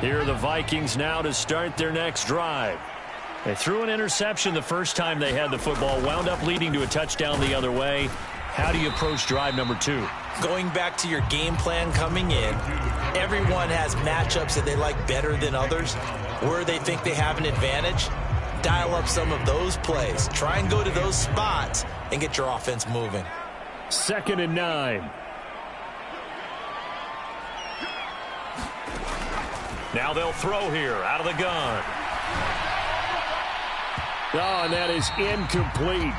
Here are the Vikings now to start their next drive. They threw an interception the first time they had the football, wound up leading to a touchdown the other way. How do you approach drive number 2? Going back to your game plan coming in, everyone has matchups that they like better than others, where they think they have an advantage. Dial up some of those plays. Try and go to those spots and get your offense moving. 2nd and 9. Now they'll throw here out of the gun. Oh, and that is incomplete.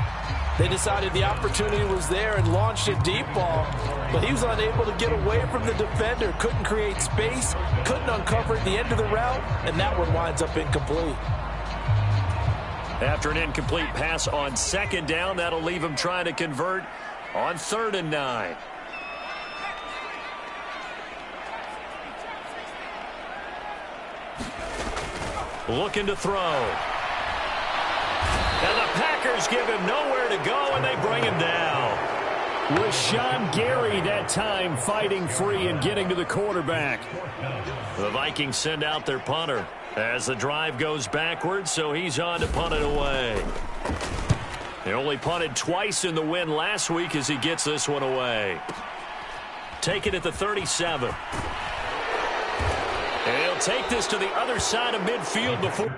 They decided the opportunity was there and launched a deep ball, but he was unable to get away from the defender, couldn't create space, couldn't uncover the end of the route, and that one winds up incomplete. After an incomplete pass on 2nd down, that'll leave him trying to convert on 3rd and 9. Looking to throw. And the Packers give him nowhere to go, and they bring him down. Rashawn Gary that time fighting free and getting to the quarterback. The Vikings send out their punter as the drive goes backwards, so he's on to punt it away. They only punted twice in the win last week as he gets this one away. Take it at the 37. And he'll take this to the other side of midfield before...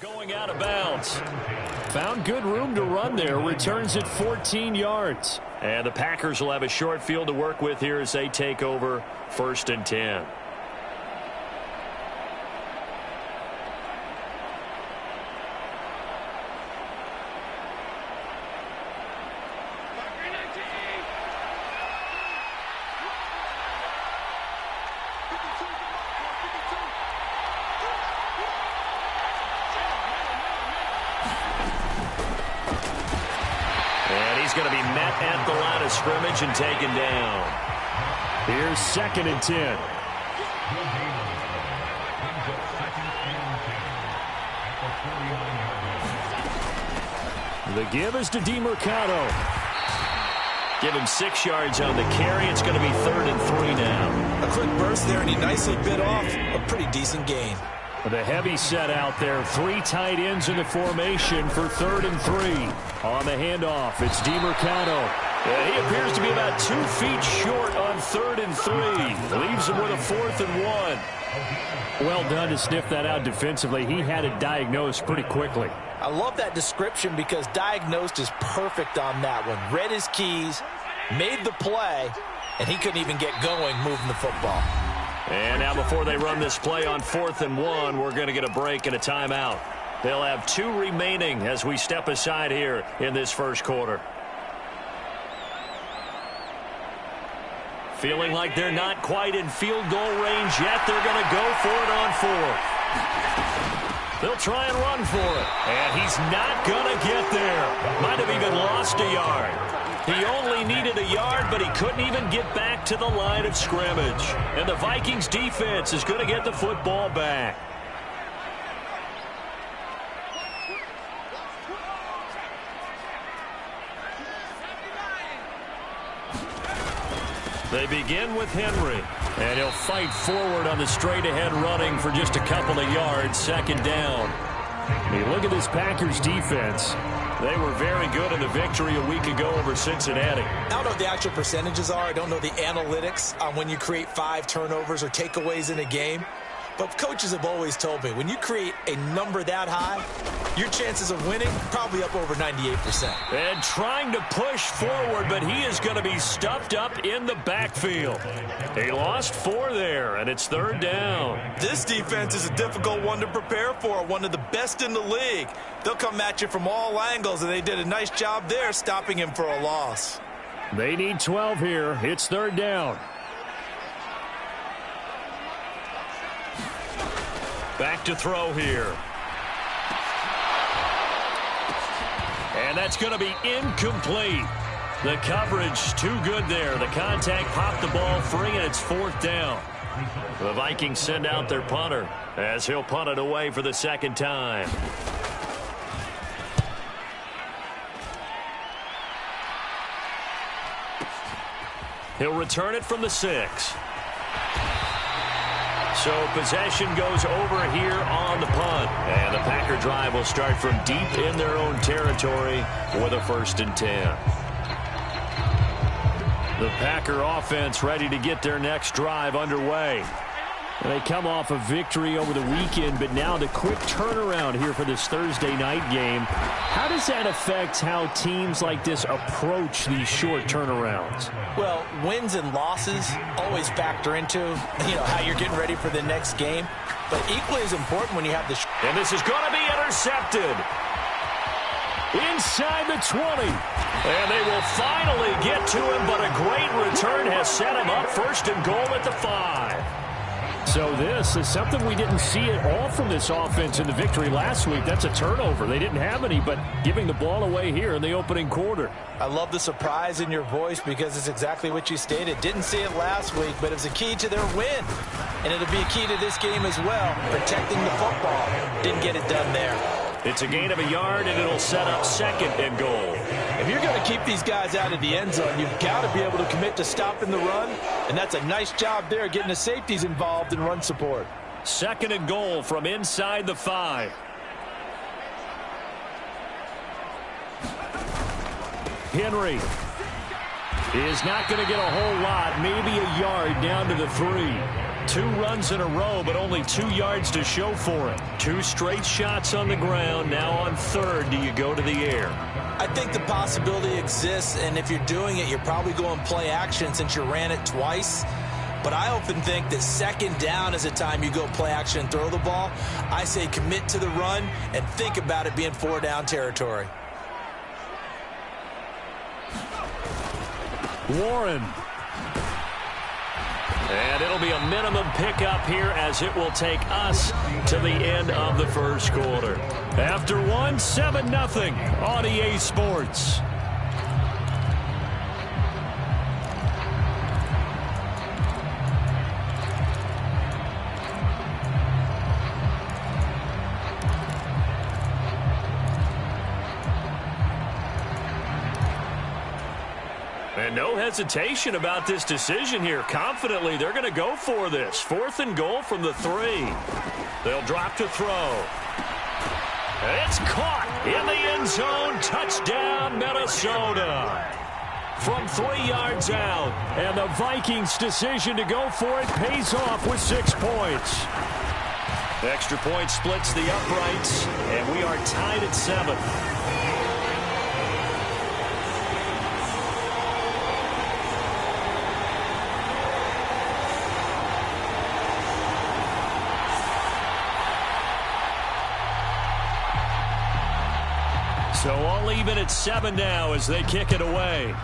Going out of bounds. Found good room to run there. Returns at 14 yards. And the Packers will have a short field to work with here as they take over 1st and 10. Going to be met at the line of scrimmage and taken down. Here's 2nd and 10. The give is to DeMercado. Give him 6 yards on the carry. It's going to be 3rd and 3 now. A quick burst there, and he nicely bit off a pretty decent gain. The heavy set out there. 3 tight ends in the formation for 3rd and 3. On the handoff, it's DeMercado. He appears to be about 2 feet short on 3rd and 3. Leaves him with a 4th and 1. Well done to sniff that out defensively. He had it diagnosed pretty quickly. I love that description because diagnosed is perfect on that one. Read his keys, made the play, and he couldn't even get going moving the football. And now before they run this play on 4th and 1, we're going to get a break and a timeout. They'll have 2 remaining as we step aside here in this first quarter. Feeling like they're not quite in field goal range yet. They're going to go for it on 4th. They'll try and run for it. And he's not going to get there. Might have even lost a yard. He only needed a yard, but he couldn't even get back to the line of scrimmage. And the Vikings defense is going to get the football back. They begin with Henry, and he'll fight forward on the straight-ahead running for just a couple of yards, 2nd down. I mean, look at this Packers defense. They were very good in the victory a week ago over Cincinnati. I don't know what the actual percentages are. I don't know the analytics on when you create 5 turnovers or takeaways in a game. But coaches have always told me, when you create a number that high, your chances of winning probably up over 98%. And trying to push forward, but he is going to be stuffed up in the backfield. He lost 4 there, and it's 3rd down. This defense is a difficult one to prepare for, one of the best in the league. They'll come at you from all angles, and they did a nice job there stopping him for a loss. They need 12 here. It's 3rd down. Back to throw here. And that's going to be incomplete. The coverage too good there. The contact popped the ball free, and it's 4th down. The Vikings send out their punter as he'll punt it away for the second time. He'll return it from the 6. So possession goes over here on the punt. And the Packer drive will start from deep in their own territory with a 1st and 10. The Packer offense ready to get their next drive underway. They come off a victory over the weekend, but now the quick turnaround here for this Thursday night game. How does that affect how teams like this approach these short turnarounds? Well, wins and losses always factor into, how you're getting ready for the next game. But equally as important when you have the... And this is going to be intercepted. Inside the 20. And they will finally get to him, but a great return has set him up 1st and goal at the 5. So this is something we didn't see at all from this offense in the victory last week. That's a turnover. They didn't have any, but giving the ball away here in the opening quarter. I love the surprise in your voice because it's exactly what you stated. Didn't see it last week, but it was a key to their win. And it'll be a key to this game as well, protecting the football. Didn't get it done there. It's a gain of a yard, and it'll set up 2nd and goal. If you're going to keep these guys out of the end zone, you've got to be able to commit to stopping the run, and that's a nice job there getting the safeties involved in run support. 2nd and goal from inside the 5. Henry is not going to get a whole lot, maybe a yard down to the 3. 2 runs in a row, but only 2 yards to show for it. 2 straight shots on the ground. Now on 3rd, do you go to the air? I think the possibility exists, and if you're doing it, you're probably going play action since you ran it twice. But I often think that 2nd down is a time you go play action and throw the ball. I say commit to the run and think about it being 4 down territory. Warren. And it'll be a minimum pickup here as it will take us to the end of the 1st quarter. After 1, 7-0 on EA Sports. And no hesitation about this decision here. Confidently, they're going to go for this. 4th and goal from the 3. They'll drop to throw. It's caught in the end zone. Touchdown, Minnesota. From 3 yards out. And the Vikings' decision to go for it pays off with 6 points. Extra point splits the uprights, and we are tied at 7. So all even at 7 now as they kick it away.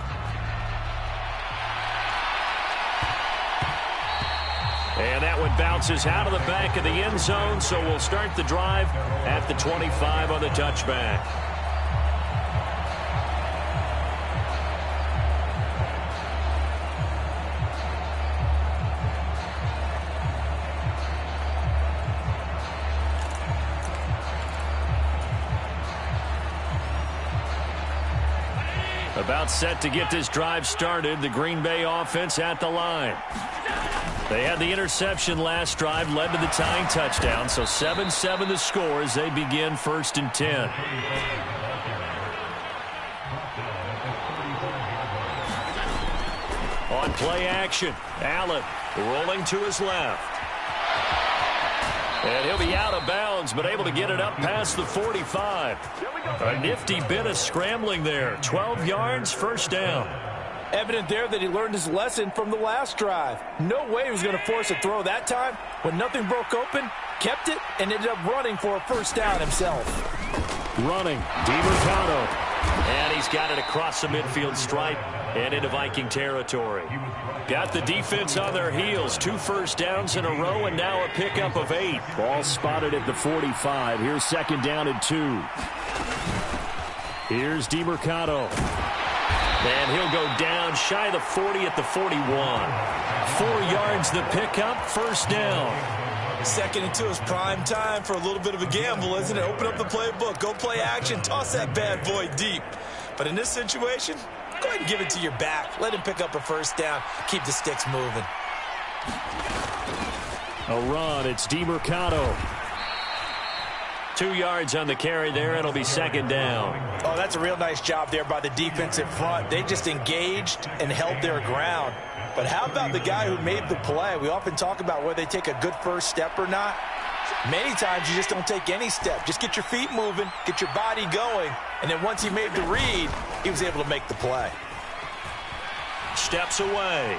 And that one bounces out of the back of the end zone, so we'll start the drive at the 25 on the touchback. About set to get this drive started. The Green Bay offense at the line. They had the interception last drive, led to the tying touchdown. So 7-7 the score as they begin 1st and 10. On play action, Allen rolling to his left. And he'll be out of bounds, but able to get it up past the 45. A nifty bit of scrambling there. 12 yards, 1st down. Evident there that he learned his lesson from the last drive. No way he was going to force a throw that time. When nothing broke open, kept it, and ended up running for a 1st down himself. Running, DiMercado. And he's got it across the midfield stripe and into Viking territory. Got the defense on their heels. 2 first downs in a row and now a pickup of 8. Ball spotted at the 45. Here's 2nd down and 2. Here's DeMercado. And he'll go down shy of the 40 at the 41. 4 yards the pickup, 1st down. 2nd and 2 is prime time for a little bit of a gamble, isn't it? Open up the playbook, go play action, toss that bad boy deep. But in this situation, go ahead and give it to your back. Let him pick up a 1st down. Keep the sticks moving. A run, it's DeMercado. 2 yards on the carry there. It'll be 2nd down. Oh, that's a real nice job there by the defensive front. They just engaged and held their ground. But how about the guy who made the play? We often talk about whether they take a good first step or not. Many times you just don't take any step. Just get your feet moving, get your body going, and then once he made the read, he was able to make the play. Steps away.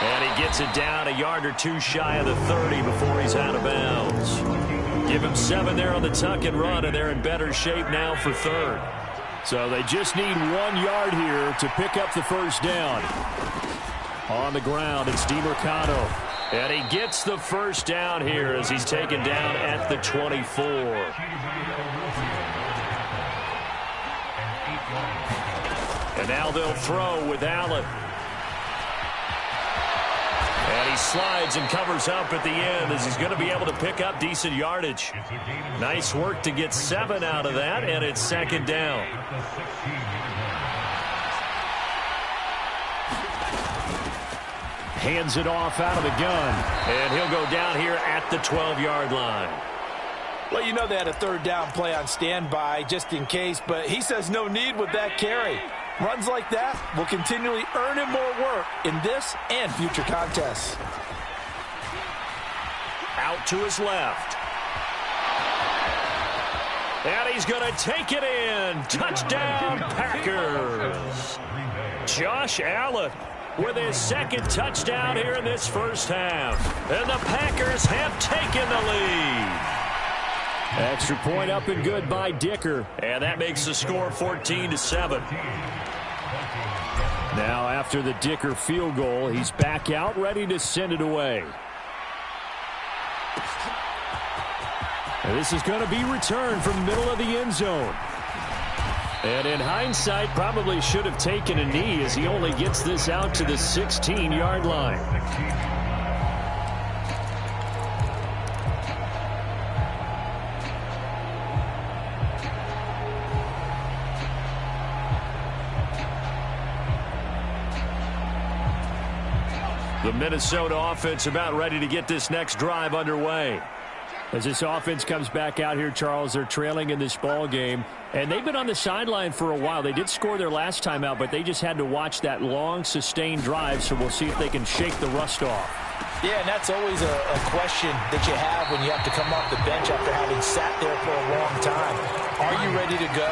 And he gets it down a yard or 2 shy of the 30 before he's out of bounds. Give him 7 there on the tuck and run, and they're in better shape now for 3rd. So they just need 1 yard here to pick up the 1st down. On the ground, it's DeMercado. And he gets the 1st down here as he's taken down at the 24. And now they'll throw with Allen. And he slides and covers up at the end as he's going to be able to pick up decent yardage. Nice work to get 7 out of that, and it's 2nd down. Hands it off out of the gun, and he'll go down here at the 12-yard line. Well, you know they had a 3rd down play on standby just in case, but he says no need with that carry. Runs like that will continually earn him more work in this and future contests. Out to his left. And he's going to take it in. Touchdown, Packers. Josh Allen with his 2nd touchdown here in this 1st half. And the Packers have taken the lead. Extra point up and good by Dicker. And that makes the score 14-7. Now after the Dicker field goal, he's back out ready to send it away. And this is going to be returned from the middle of the end zone. And in hindsight, probably should have taken a knee as he only gets this out to the 16-yard line. The Minnesota offense about ready to get this next drive underway. As this offense comes back out here, Charles, they're trailing in this ball game, and they've been on the sideline for a while. They did score their last time out, but they just had to watch that long, sustained drive, so we'll see if they can shake the rust off. Yeah, and that's always a question that you have when you have to come off the bench after having sat there for a long time. Are you ready to go?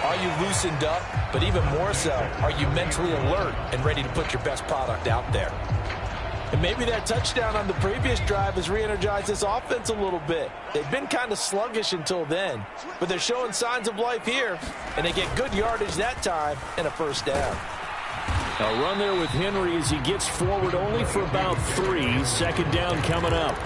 Are you loosened up? But even more so, are you mentally alert and ready to put your best product out there? And maybe that touchdown on the previous drive has re-energized this offense a little bit. They've been kind of sluggish until then, but they're showing signs of life here, and they get good yardage that time and a 1st down. A run there with Henry as he gets forward only for about 3. 2nd down coming up.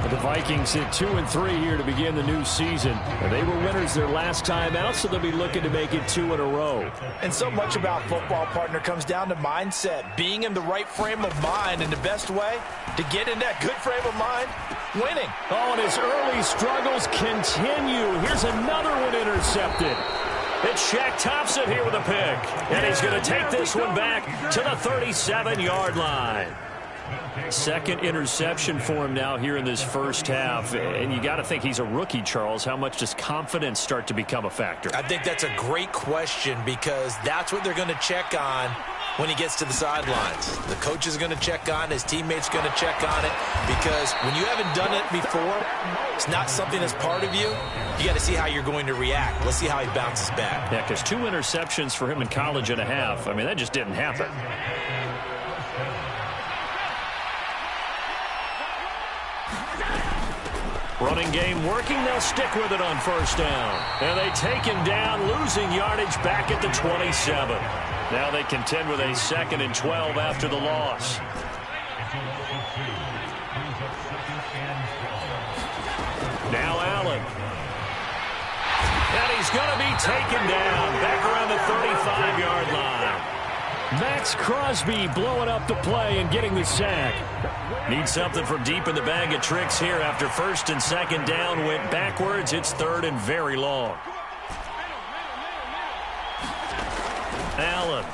The Vikings hit 2-3 here to begin the new season. And they were winners their last time out, so they'll be looking to make it 2 in a row. And so much about football, partner, comes down to mindset. Being in the right frame of mind, and the best way to get in that good frame of mind, winning. Oh, and his early struggles continue. Here's another one intercepted. It's Shaq Thompson here with a pick. And he's going to take this one back to the 37-yard line. 2nd interception for him now here in this 1st half. And you got to think he's a rookie, Charles. How much does confidence start to become a factor? I think that's a great question because that's what they're going to check on when he gets to the sidelines. The coach is going to check on, his teammates going to check on it, because when you haven't done it before, it's not something that's part of you. You got to see how you're going to react. Let's see how he bounces back. Yeah, because 2 interceptions for him in college and a half. I mean, that just didn't happen. Running game working. They'll stick with it on first down. And they take him down, losing yardage back at the 27. Now they contend with a 2nd and 12 after the loss. Now Allen. And he's going to be taken down back around the 35-yard line. Max Crosby blowing up the play and getting the sack. Need something from deep in the bag of tricks here after 1st and 2nd down went backwards. It's 3rd and very long. Allen.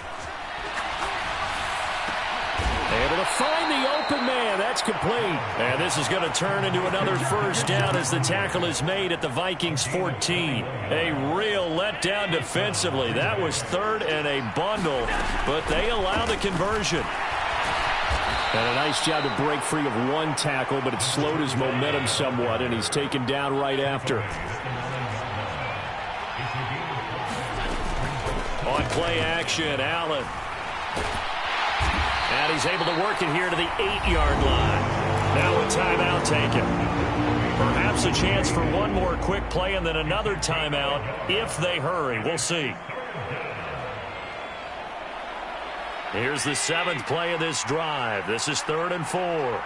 Able to find the open man. That's complete. And this is going to turn into another first down as the tackle is made at the Vikings 14. A real letdown defensively. That was 3rd and a bundle, but they allow the conversion. And a nice job to break free of one tackle, but it slowed his momentum somewhat, and he's taken down right after. On play action, Allen. And he's able to work it here to the 8-yard line. Now a timeout taken. Perhaps a chance for one more quick play and then another timeout if they hurry. We'll see. Here's the 7th play of this drive. This is 3rd and 4.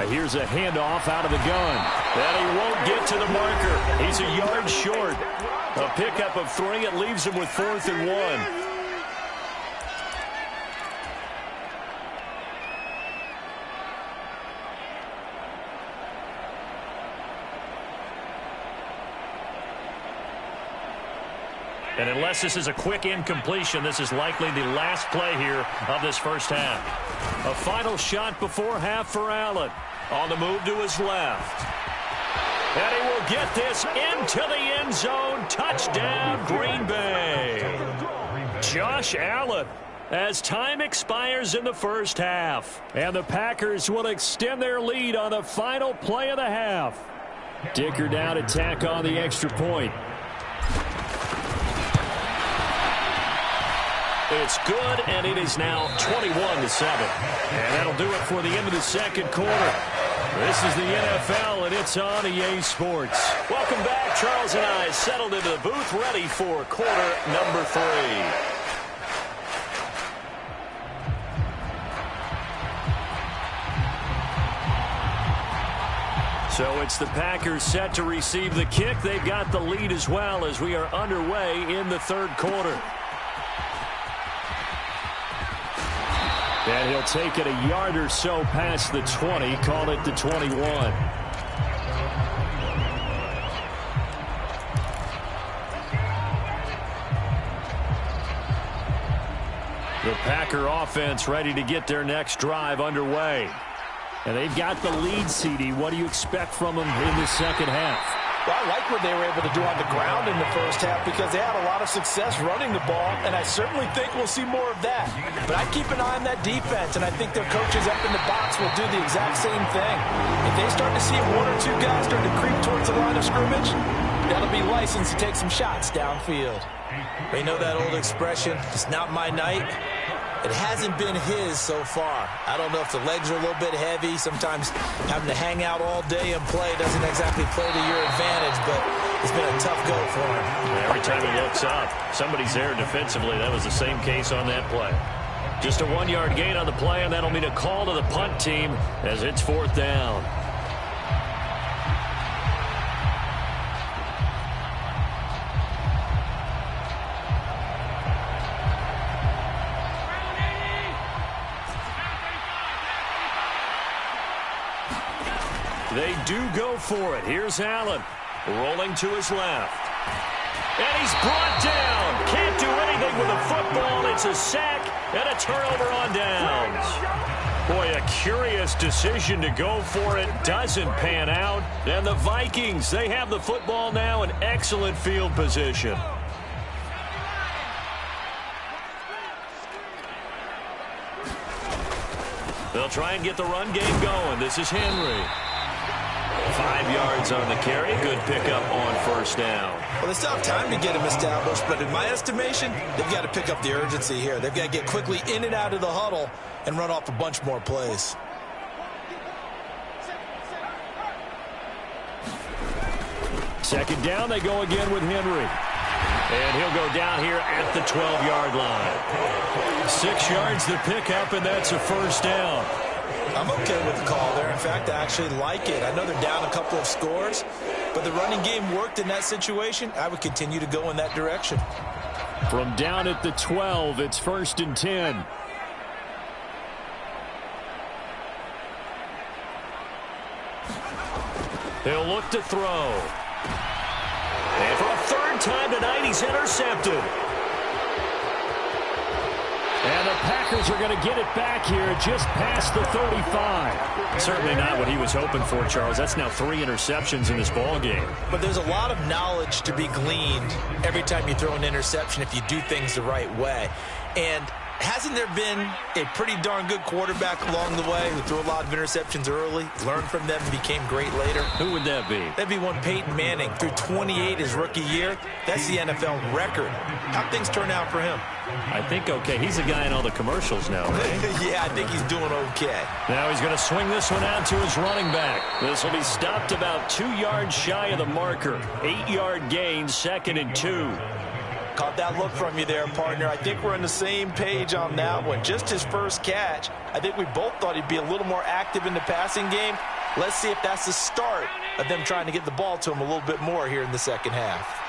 Here's a handoff out of the gun. And he won't get to the marker. He's a yard short. A pickup of 3. It leaves him with 4th and 1. And unless this is a quick incompletion, this is likely the last play here of this first half. A final shot before half for Allen. On the move to his left. And he will get this into the end zone. Touchdown, Green Bay. Josh Allen, as time expires in the first half. And the Packers will extend their lead on the final play of the half. Dicker down to tack on the extra point. It's good, and it is now 21-7. And that'll do it for the end of the second quarter. This is the NFL, and it's on EA Sports. Welcome back. Charles and I settled into the booth, ready for quarter number 3. So it's the Packers set to receive the kick. They've got the lead as well as we are underway in the third quarter. And he'll take it a yard or so past the 20, call it the 21. The Packer offense ready to get their next drive underway. And they've got the lead, CD. What do you expect from them in the second half? Well, I like what they were able to do on the ground in the first half because they had a lot of success running the ball, and I certainly think we'll see more of that. But I keep an eye on that defense, and I think their coaches up in the box will do the exact same thing. If they start to see 1 or 2 guys start to creep towards the line of scrimmage, that'll be licensed to take some shots downfield. They know that old expression, it's not my night. It hasn't been his so far. I don't know if the legs are a little bit heavy. Sometimes having to hang out all day and play doesn't exactly play to your advantage, but it's been a tough go for him. Every time he looks up, somebody's there defensively. That was the same case on that play. Just a 1-yard gain on the play, and that'll mean a call to the punt team as it's 4th down. They do go for it. Here's Allen rolling to his left. And he's brought down. Can't do anything with the football. It's a sack and a turnover on downs. Boy, a curious decision to go for it. Doesn't pan out. And the Vikings, they have the football now in excellent field position. They'll try and get the run game going. This is Henry. 5 yards on the carry. Good pickup on first down. Well, they still have time to get him established, but in my estimation, they've got to pick up the urgency here. They've got to get quickly in and out of the huddle and run off a bunch more plays. Second down, they go again with Henry. And he'll go down here at the 12-yard line. 6 yards to pick up, and that's a first down. I'm okay with the call there. In fact, I actually like it. I know they're down a couple of scores, but the running game worked in that situation. I would continue to go in that direction. From down at the 12, it's 1st and 10. He'll look to throw. And for a third time tonight, he's intercepted. And the Packers are going to get it back here just past the 35. Certainly not what he was hoping for, Charles. That's now 3 interceptions in this ball game. But there's a lot of knowledge to be gleaned every time you throw an interception if you do things the right way. And hasn't there been a pretty darn good quarterback along the way who threw a lot of interceptions early, learned from them, and became great later? Who would that be? That'd be one Peyton Manning. Threw 28 his rookie year. That's the NFL record. How'd things turn out for him? I think okay. He's the guy in all the commercials now, right? Yeah, I think he's doing okay. Now he's going to swing this one out to his running back. This will be stopped about 2 yards shy of the marker. 8-yard gain, 2nd and 2. Caught that look from you there, partner. I think we're on the same page on that one. Just his first catch. I think we both thought he'd be a little more active in the passing game. Let's see if that's the start of them trying to get the ball to him a little bit more here in the second half.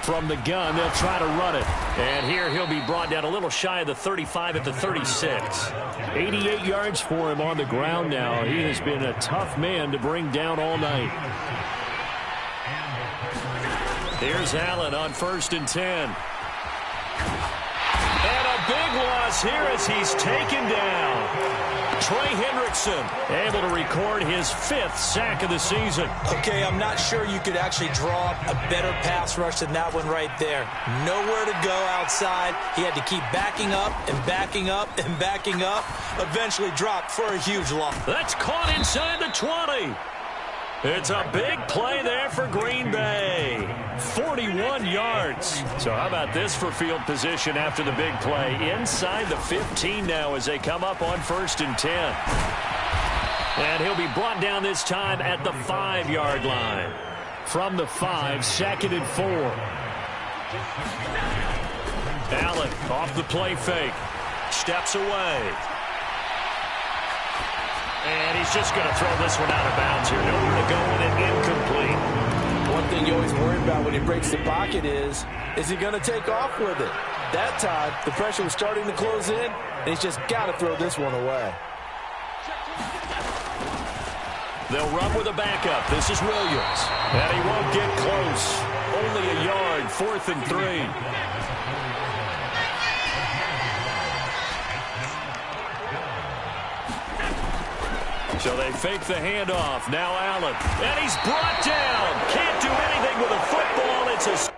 From the gun, they'll try to run it. And here he'll be brought down a little shy of the 35 at the 36. 88 yards for him on the ground now. He has been a tough man to bring down all night. Here's Allen on 1st and 10. And a big loss here as he's taken down. Trey Hendrickson able to record his 5th sack of the season. Okay, I'm not sure you could actually draw up a better pass rush than that one right there. Nowhere to go outside. He had to keep backing up and backing up and backing up. Eventually dropped for a huge loss. That's caught inside the 20. It's a big play there for Green Bay. 41 yards. So how about this for field position after the big play? Inside the 15 now as they come up on 1st and 10. And he'll be brought down this time at the 5-yard line. From the 5, 2nd and 4. Allen off the play fake. Steps away. And he's just going to throw this one out of bounds here. Nowhere to go with it, incomplete. One thing you always worry about when he breaks the pocket is he going to take off with it? That time, the pressure was starting to close in, and he's just got to throw this one away. They'll run with a backup. This is Williams. And he won't get close. Only a yard, 4th and 3. So they fake the handoff. Now Allen. And he's brought down. Can't do anything with a football. It's a...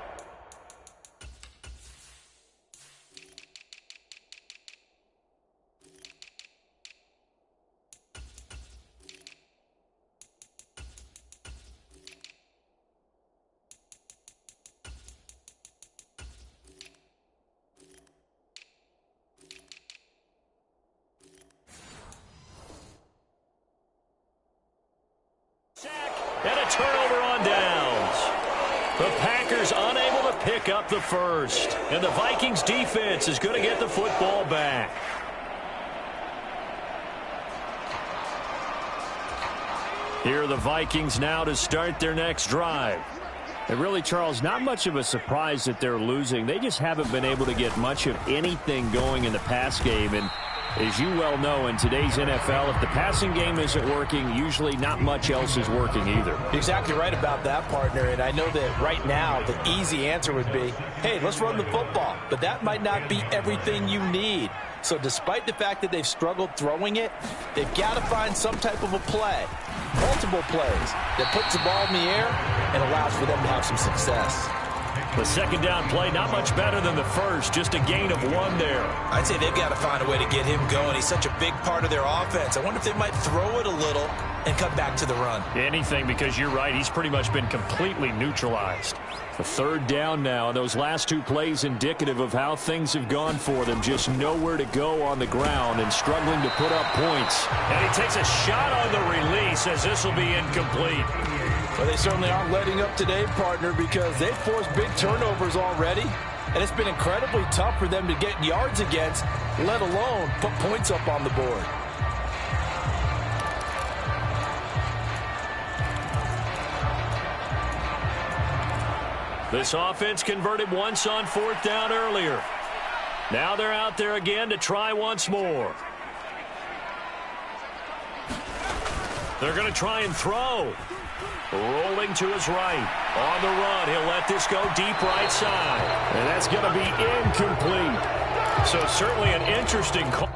And a turnover on downs. The Packers unable to pick up the first. And the Vikings defense is going to get the football back. Here are the Vikings now to start their next drive. And really, Charles, not much of a surprise that they're losing. They just haven't been able to get much of anything going in the pass game. And as you well know, in today's NFL, if the passing game isn't working, usually not much else is working either. You're exactly right about that, partner. And I know that right now the easy answer would be, hey, let's run the football. But that might not be everything you need. So despite the fact that they've struggled throwing it, they've got to find some type of a play, multiple plays, that puts the ball in the air and allows for them to have some success. The second down play, not much better than the first, just a gain of 1 there. I'd say they've got to find a way to get him going. He's such a big part of their offense. I wonder if they might throw it a little and come back to the run. Anything, because you're right. He's pretty much been completely neutralized. A third down now. Those last two plays indicative of how things have gone for them. Just nowhere to go on the ground and struggling to put up points. And he takes a shot on the release as this will be incomplete. Well, they certainly aren't letting up today, partner, because they've forced big turnovers already. And it's been incredibly tough for them to get yards against, let alone put points up on the board. This offense converted once on fourth down earlier. Now they're out there again to try once more. They're going to try and throw. Rolling to his right. On the run, he'll let this go deep right side. And that's going to be incomplete. So certainly an interesting call.